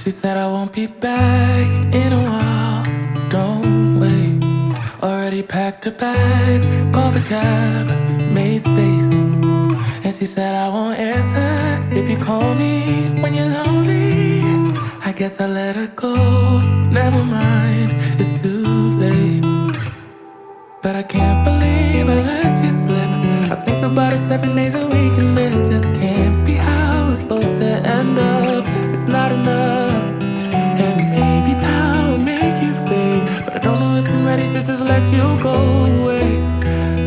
She said I won't be back in a while. Don't wait. Already packed her bags, called the cab, made space. And she said I won't answer if you call me when you're lonely. I guess I let her go. Never mind, it's too late. But I can't believe I let you slip. I think about it 7 days a week, and this just can't be how it's supposed to end up. It's not enough. And maybe time will make you fade, but I don't know if I'm ready to just let you go away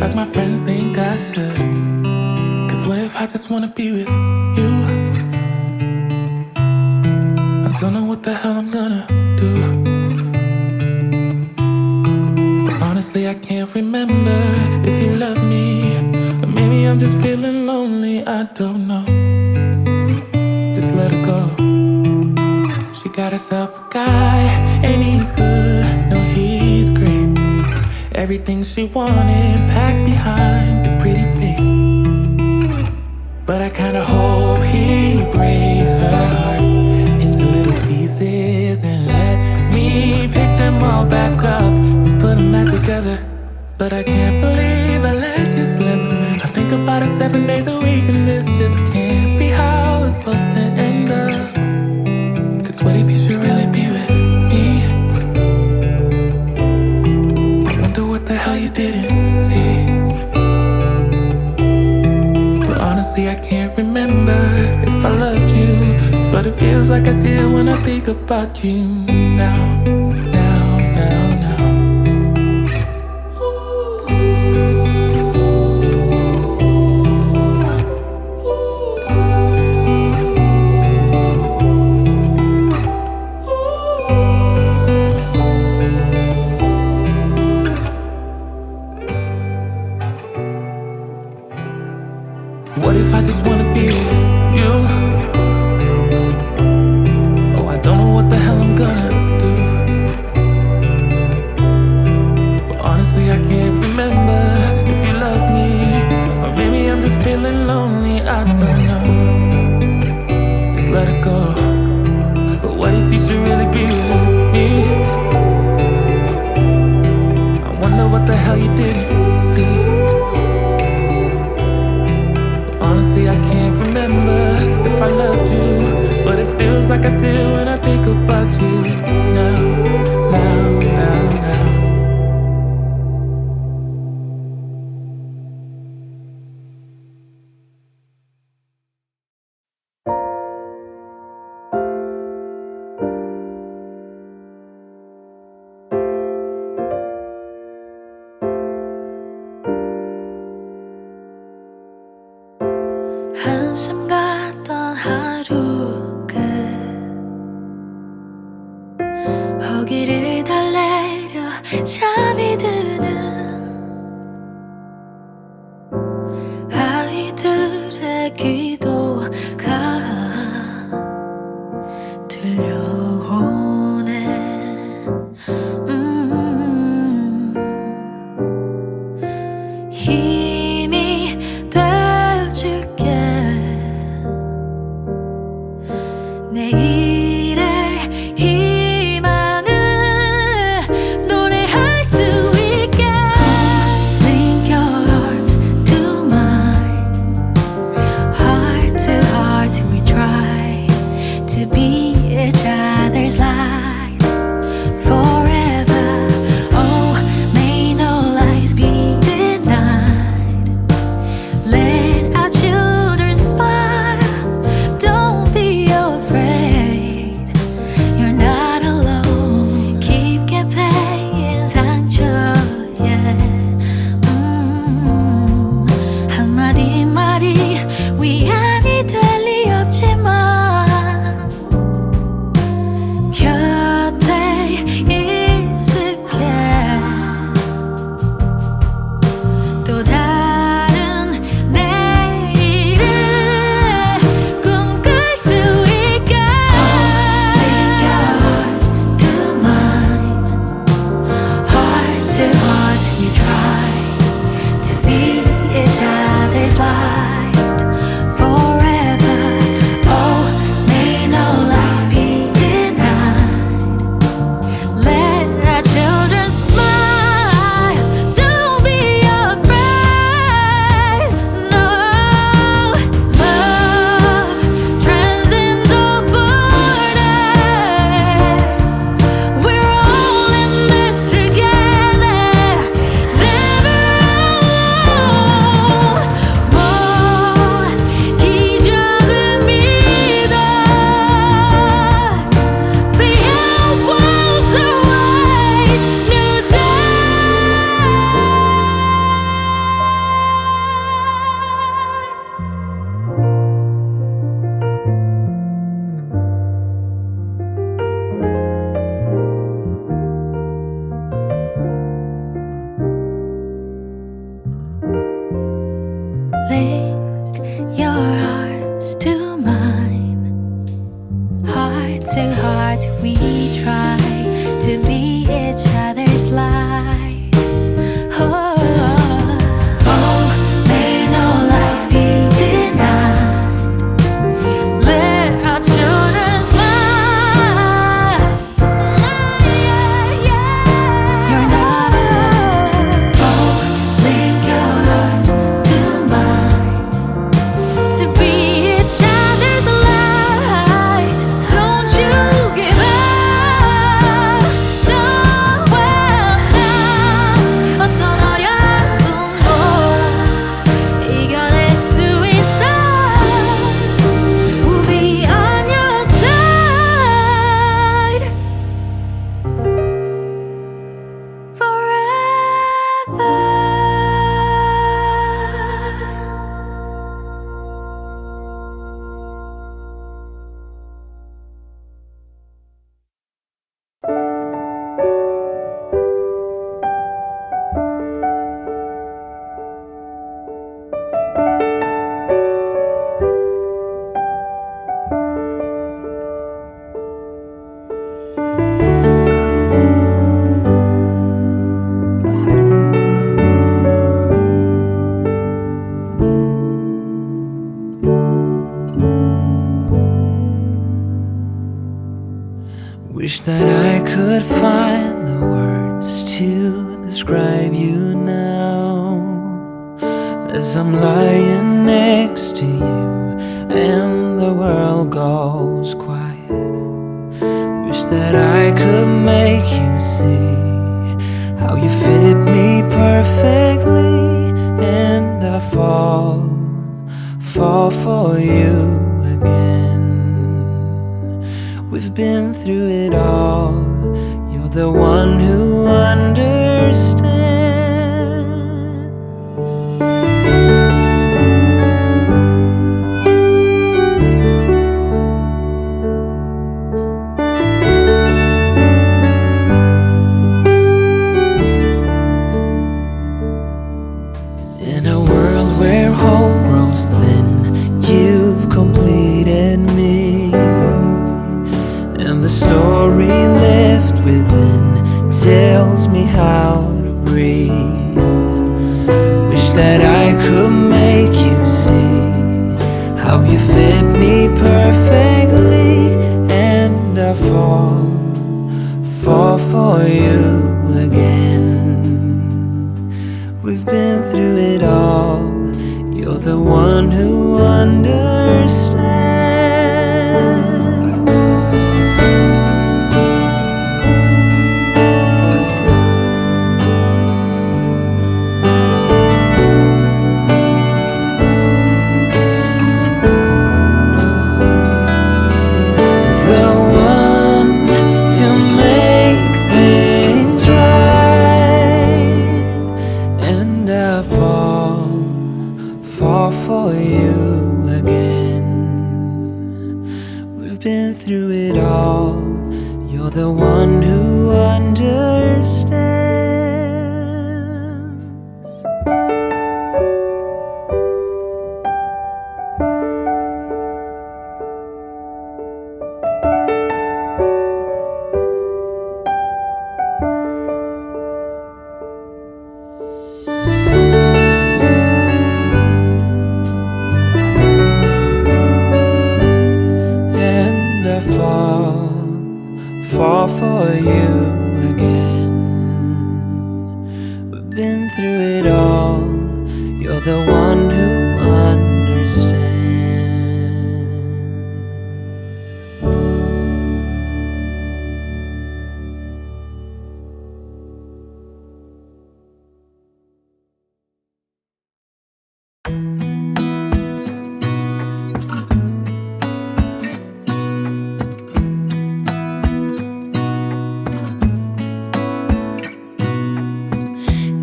like my friends think I should. Cause what if I just wanna be with you? I don't know what the hell I'm gonna do. But honestly I can't remember if you love me, or maybe I'm just feeling lonely, I don't know. Just let her go. She got herself a guy, and he's good, no he's great. Everything she wanted packed behind the pretty face. But I kinda hope he breaks her heart into little pieces and let me pick them all back up and put them back together. But I can't believe I let you slip. I think about it 7 days a week, and this just can't be how it's supposed to end up. Cause what if you should really be with me? I wonder what the hell you didn't see. But honestly I can't remember if I loved you, but it feels like I did when I think about you now. What if I just wanna be with you? Oh, I don't know what the hell I'm gonna do. But honestly, I can't remember if you loved me, or maybe I'm just feeling lonely, I don't know. Just let it go. But what if you should really be with me? I wonder what the hell you didn't see. Honestly, I can't remember if I loved you, but it feels like I did when I think about you now. 한숨 같던 하루 끝 허기를 달래려 잠이 드는 아이들의 기도가 들려오네. 힘이 되어줄게. 내일의 희망을 노래할 수 있게. Link your arms to mine. Heart to heart we try to be each other's light forever. Oh, may no lives be denied. Let our children smile. Don't be afraid. You're not alone. 깊게 패인 상처에 한마디 말이 위안이 될 리 없지만 곁에 있을게. 또 다른 내일을 꿈꿀 수 있게. Link your arms to mine. Heart to heart we try to be each other's light forever. Oh, may no lives be denied. we try to be each other's light. Oh, may no lives be denied. Let our children smile. You're not alone. Oh, link your heart to mine to be each other's light. Don't you give up. No, 어떤 어려움도 이겨낼 수 있어. We'll be on your side forever. Wish that I could find the words to describe you now, as I'm lying next to you and the world goes quiet. Wish that I could make you see how you fit me perfectly, and I fall for you again. We've been through it all. You're the one who understands. In a world where hope grows thin, you've completed me, and the story left within tells me how to breathe. Wish that I could make you see how you fit me perfectly, and I fall for you again. We've been through it all. You're the one who understands. Fall for you again. We've been through it all. You're the one who understands. Fall for you again. We've been through it all. You're the one who understands.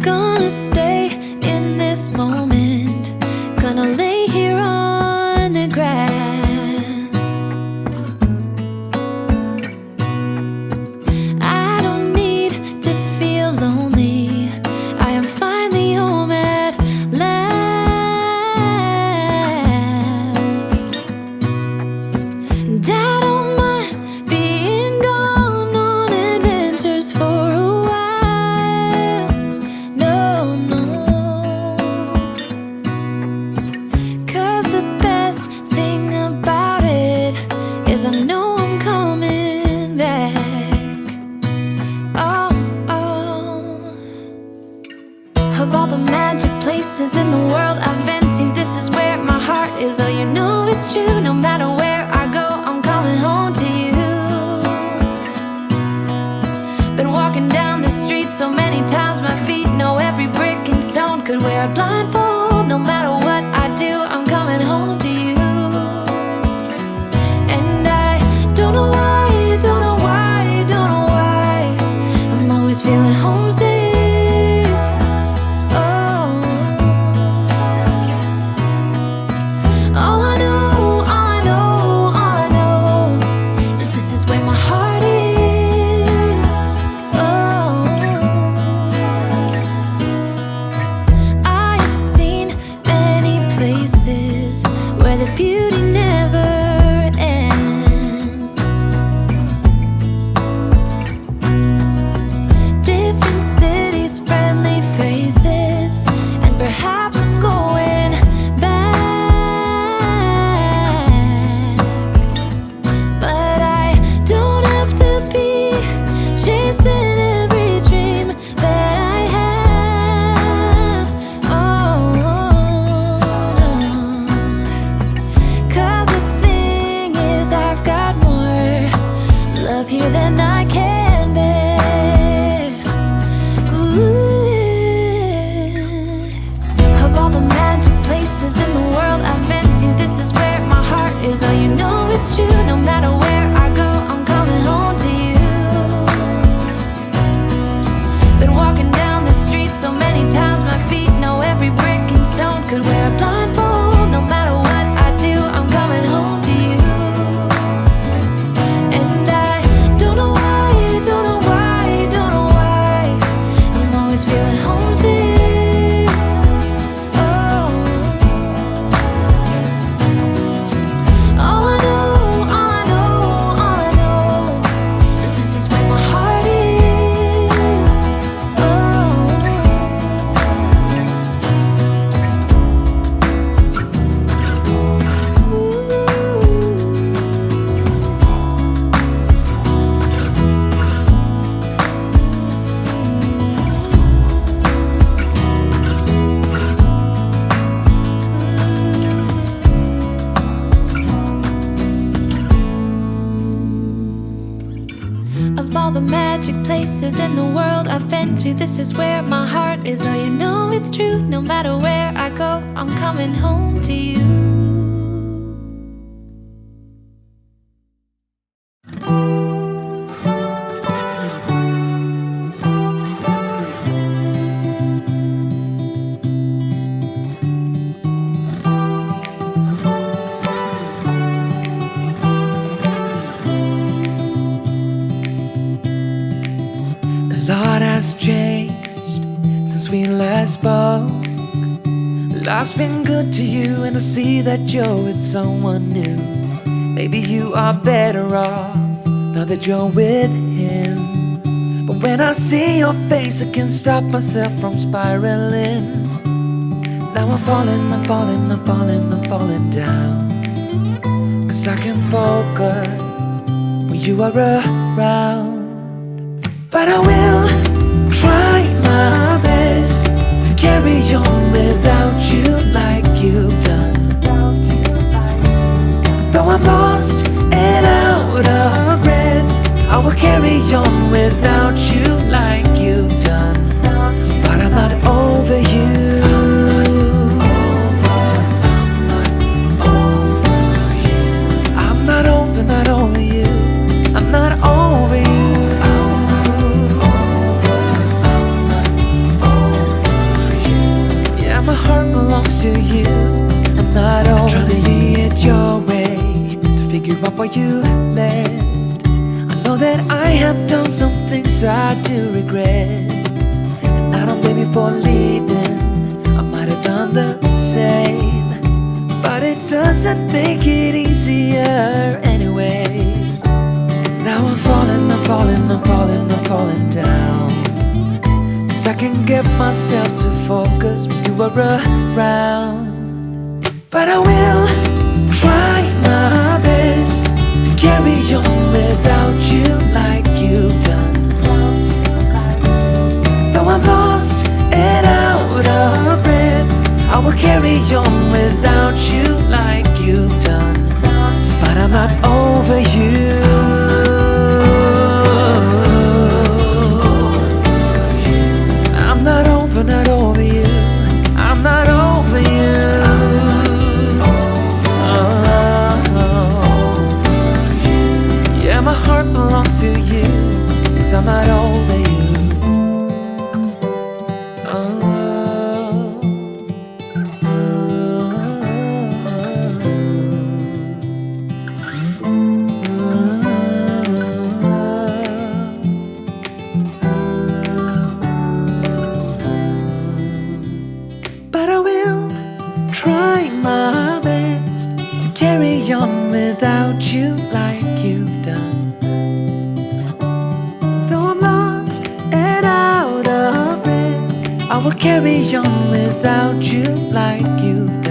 Gonna stay in this moment. Of all the magic places in the world I've been to, this is where my heart is. Oh, you know it's true. No matter where I go, I'm coming home to you. Been walking down the street so many times, my feet know every brick and stone. Could wear a blindfold. No matter what I do, I'm coming home to you. And I don't know why, don't know why, don't know why, I'm always feeling homesick. Beauty never ends. Different cities, friendly faces, and perhaps I'm going back. But I don't have to be chasing every dream that I have. Oh, no. Here than I can bear. Ooh. Of all the magic places in the world I've been to, this is where my heart is. Oh, you know it's true. No matter where I go, I'm coming home to you. Been walking down the street so many times, my feet know every brick and stone. Could wear a blindfold. No matter what I do, I'm coming home to you. Of all the magic places in the world I've been to, this is where my heart is. Oh, you know it's true. No matter where I go, I'm coming home to you. Changed since we last spoke. Life's been good to you, and I see that you're with someone new. Maybe you are better off now that you're with him. But when I see your face, I can't stop myself from spiraling. Now I'm falling, I'm falling, I'm falling, I'm falling down. 'Cause I can focus when you are around. But I will try my best to carry on without you like you've done. Though I'm lost and out of breath, I will carry on without you like you've done. But I'm not over you. I'm not over you. I'm not over you. My heart belongs to you. I'm not over. I'm trying to see it your way, to figure out why you left. I know that I have done some things I do regret, and I don't blame you for leaving. I might have done the same, but it doesn't make it easier anyway. Now I'm falling, I'm falling, I'm falling, I'm falling down. I can get myself to focus when you are around. But I will try my best to carry on without you like you've done. Though I'm lost and out carry on without you like you've done. But I'm not over you. I'm not over you. I'm not over you. Yeah, my heart belongs to you, 'cause I'm not over you. But I will try my best to carry on without you like you've done. Though I'm lost and out of breath, I will carry on without you like you've done.